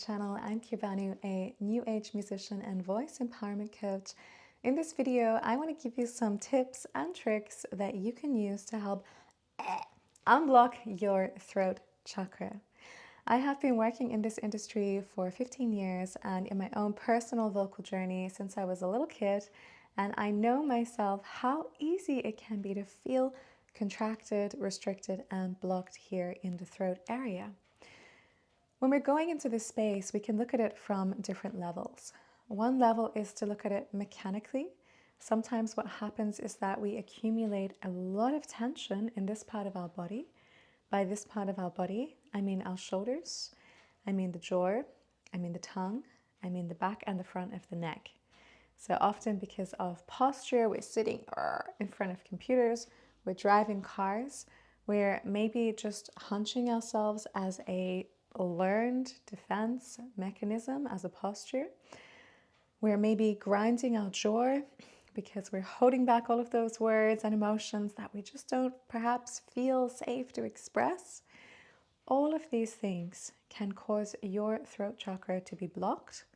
Channel. I'm Kirbanu, a new age musician and voice empowerment coach. In this video, I want to give you some tips and tricks that you can use to help unblock your throat chakra. I have been working in this industry for 15 years and in my own personal vocal journey since I was a little kid, and I know myself how easy it can be to feel contracted, restricted, and blocked here in the throat area. When we're going into this space, we can look at it from different levels. One level is to look at it mechanically. Sometimes what happens is that we accumulate a lot of tension in this part of our body. By this part of our body, I mean our shoulders, I mean the jaw, I mean the tongue, I mean the back and the front of the neck. So often because of posture, we're sitting in front of computers, we're driving cars, we're maybe just hunching ourselves as a learned defense mechanism, as a posture. We're maybe grinding our jaw because we're holding back all of those words and emotions that we just don't perhaps feel safe to express. All of these things can cause your throat chakra to be blocked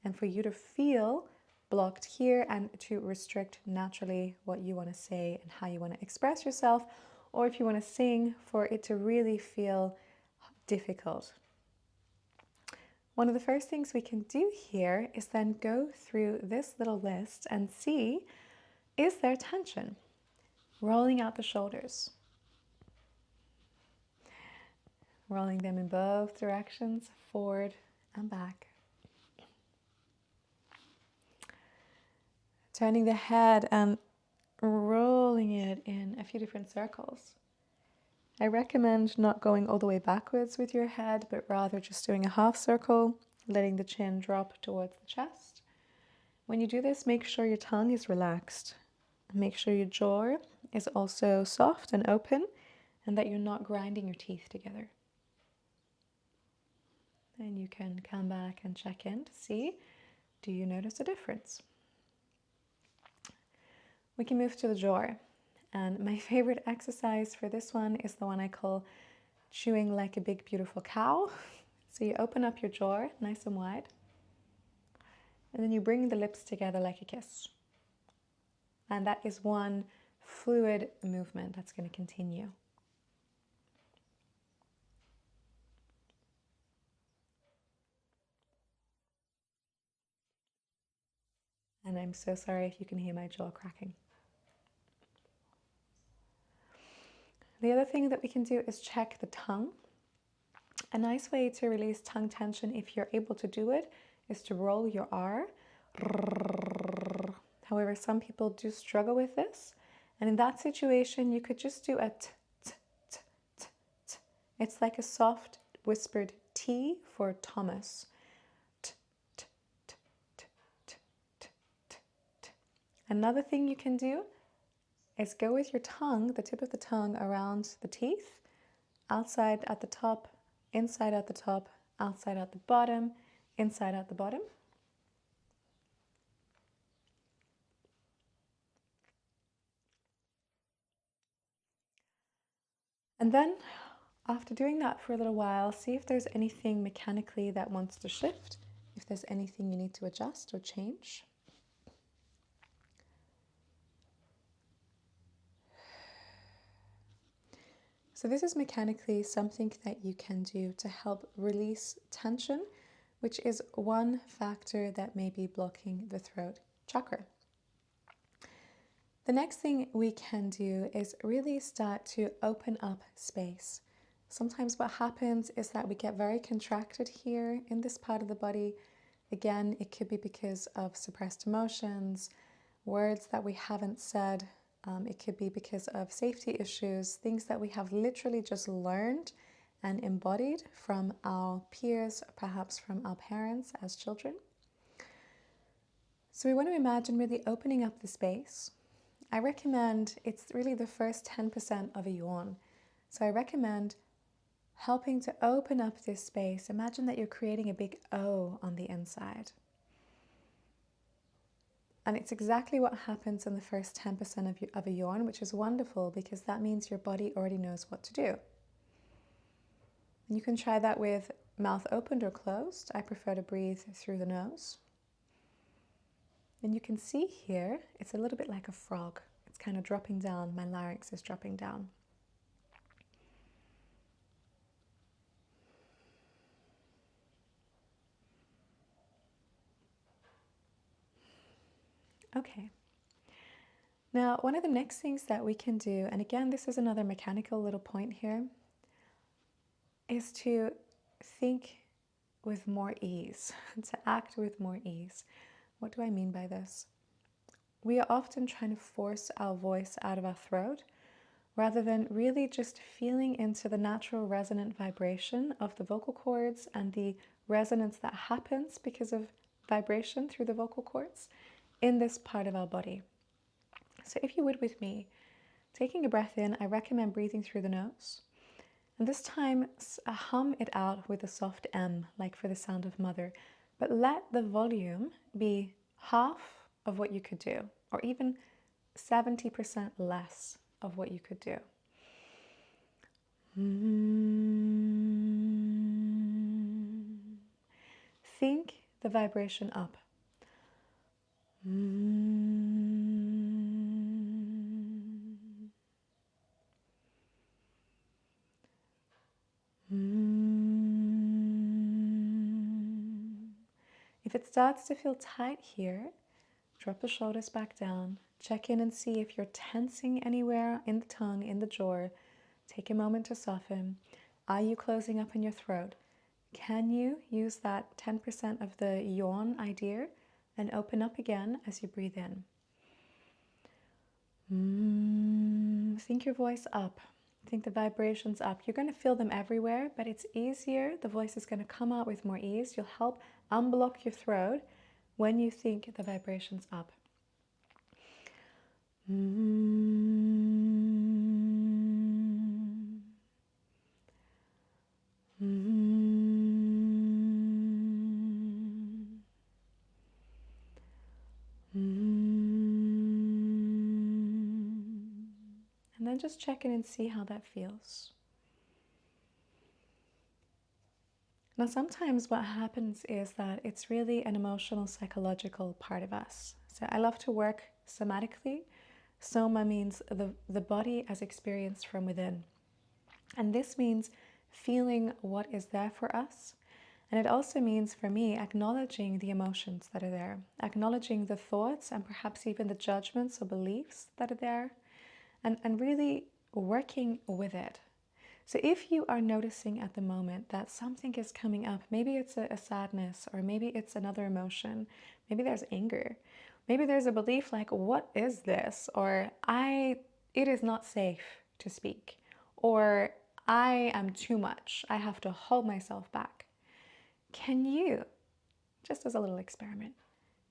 and for you to feel blocked here and to restrict naturally what you want to say and how you want to express yourself, or if you want to sing, for it to really feel difficult. One of the first things we can do here is then go through this little list and see, is there tension? Rolling out the shoulders. Rolling them in both directions, forward and back. Turning the head and rolling it in a few different circles. I recommend not going all the way backwards with your head, but rather just doing a half circle, letting the chin drop towards the chest. When you do this, make sure your tongue is relaxed. Make sure your jaw is also soft and open, and that you're not grinding your teeth together. Then you can come back and check in to see, do you notice a difference? We can move to the jaw. And my favorite exercise for this one is the one I call chewing like a big beautiful cow. So you open up your jaw nice and wide, and then you bring the lips together like a kiss. And that is one fluid movement that's going to continue. And I'm so sorry if you can hear my jaw cracking. The other thing that we can do is check the tongue. A nice way to release tongue tension, if you're able to do it, is to roll your R. However, some people do struggle with this. And in that situation, you could just do a t, t, t, t, t. It's like a soft whispered T for Thomas. T, t, t, t, t, t, t, t. Another thing you can do is go with your tongue, the tip of the tongue, around the teeth, outside at the top, inside at the top, outside at the bottom, inside at the bottom. And then, after doing that for a little while, see if there's anything mechanically that wants to shift, if there's anything you need to adjust or change. So this is mechanically something that you can do to help release tension, which is one factor that may be blocking the throat chakra. The next thing we can do is really start to open up space. Sometimes what happens is that we get very contracted here in this part of the body. Again, it could be because of suppressed emotions, words that we haven't said. It could be because of safety issues, things that we have literally just learned and embodied from our peers, perhaps from our parents as children. So we want to imagine really opening up the space. I recommend, it's really the first 10% of a yawn. So I recommend helping to open up this space. Imagine that you're creating a big O on the inside. And it's exactly what happens in the first 10% of a yawn, which is wonderful because that means your body already knows what to do. And you can try that with mouth opened or closed. I prefer to breathe through the nose. And you can see here, it's a little bit like a frog. It's kind of dropping down. My larynx is dropping down. Okay. Now, one of the next things that we can do, and again, this is another mechanical little point here, is to think with more ease, to act with more ease. What do I mean by this? We are often trying to force our voice out of our throat rather than really just feeling into the natural resonant vibration of the vocal cords and the resonance that happens because of vibration through the vocal cords in this part of our body. So if you would with me, taking a breath in, I recommend breathing through the nose. And this time, hum it out with a soft M, like for the sound of mother. But let the volume be half of what you could do, or even 70% less of what you could do. Think the vibration up. If it starts to feel tight here, drop the shoulders back down. Check in and see if you're tensing anywhere in the tongue, in the jaw. Take a moment to soften. Are you closing up in your throat? Can you use that 10% of the yawn idea and open up again as you breathe in? Think your voice up. Think the vibrations up. You're going to feel them everywhere, but it's easier. The voice is going to come out with more ease. You'll help unblock your throat when you think the vibrations up. And then just check in and see how that feels. Now, sometimes what happens is that it's really an emotional, psychological part of us. So I love to work somatically. Soma means the body as experienced from within. And this means feeling what is there for us. And it also means, for me, acknowledging the emotions that are there, acknowledging the thoughts and perhaps even the judgments or beliefs that are there, and really working with it. So if you are noticing at the moment that something is coming up, maybe it's a sadness, or maybe it's another emotion, maybe there's anger, maybe there's a belief like, what is this? Or it is not safe to speak, or I am too much, I have to hold myself back. Can you, just as a little experiment,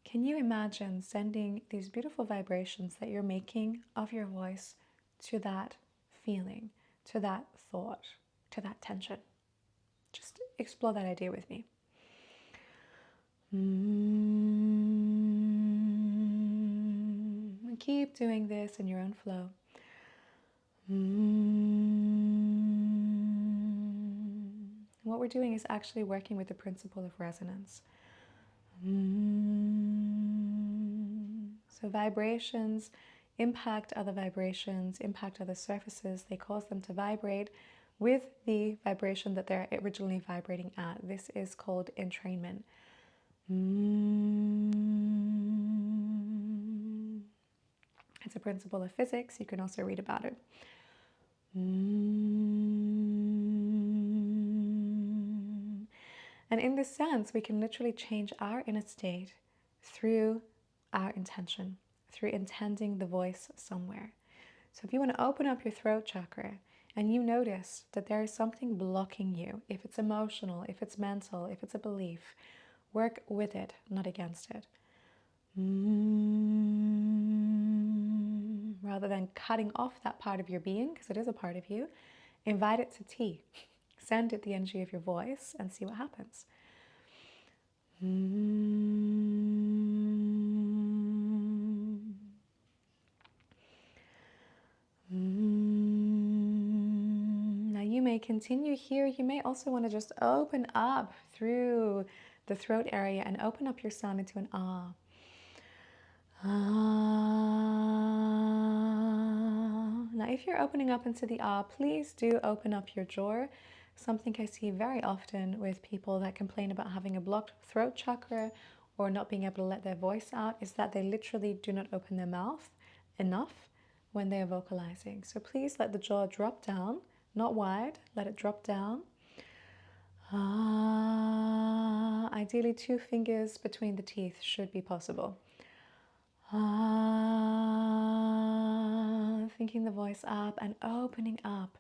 can you imagine sending these beautiful vibrations that you're making of your voice to that feeling, to that thought, to that tension? Just explore that idea with me. And keep doing this in your own flow. What we're doing is actually working with the principle of resonance. So vibrations impact other vibrations, impact other surfaces. They cause them to vibrate with the vibration that they're originally vibrating at. This is called entrainment. It's a principle of physics. You can also read about it. And in this sense, we can literally change our inner state through our intention, through intending the voice somewhere. So if you want to open up your throat chakra and you notice that there is something blocking you, if it's emotional, if it's mental, if it's a belief, work with it, not against it. Rather than cutting off that part of your being, because it is a part of you, invite it to tea. Send it the energy of your voice and see what happens. Now you may may continue here, you may also want to just open up through the throat area and open up your sound into an ah. Ah. Now, if you're opening up into the ah, please do open up your jaw. Something I see very often with people that complain about having a blocked throat chakra or not being able to let their voice out is that they literally do not open their mouth enough when they are vocalizing. So please let the jaw drop down, not wide, let it drop down. Ah, ideally 2 fingers between the teeth should be possible. Ah, thinking the voice up and opening up.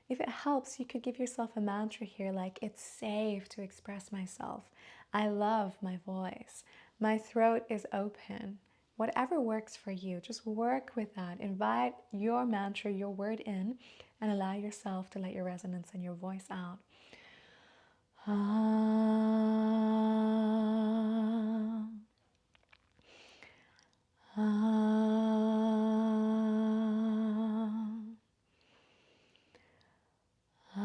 If it helps, you could give yourself a mantra here like, it's safe to express myself. I love my voice. My throat is open. Whatever works for you, just work with that. Invite your mantra, your word in, and allow yourself to let your resonance and your voice out. Ah, ah, ah,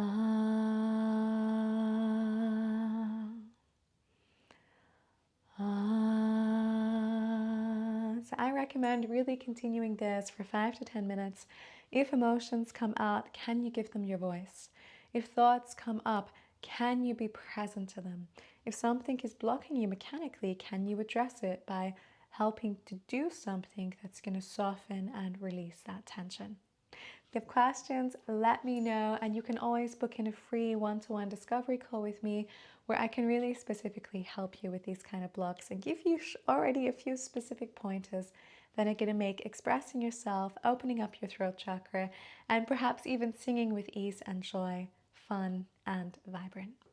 ah. So I recommend really continuing this for 5 to 10 minutes. If emotions come out, can you give them your voice? If thoughts come up, can you be present to them? If something is blocking you mechanically, can you address it by helping to do something that's going to soften and release that tension? If you have questions, let me know, and you can always book in a free one-to-one discovery call with me where I can really specifically help you with these kind of blocks and give you already a few specific pointers that are going to make expressing yourself, opening up your throat chakra, and perhaps even singing with ease and joy fun and vibrant.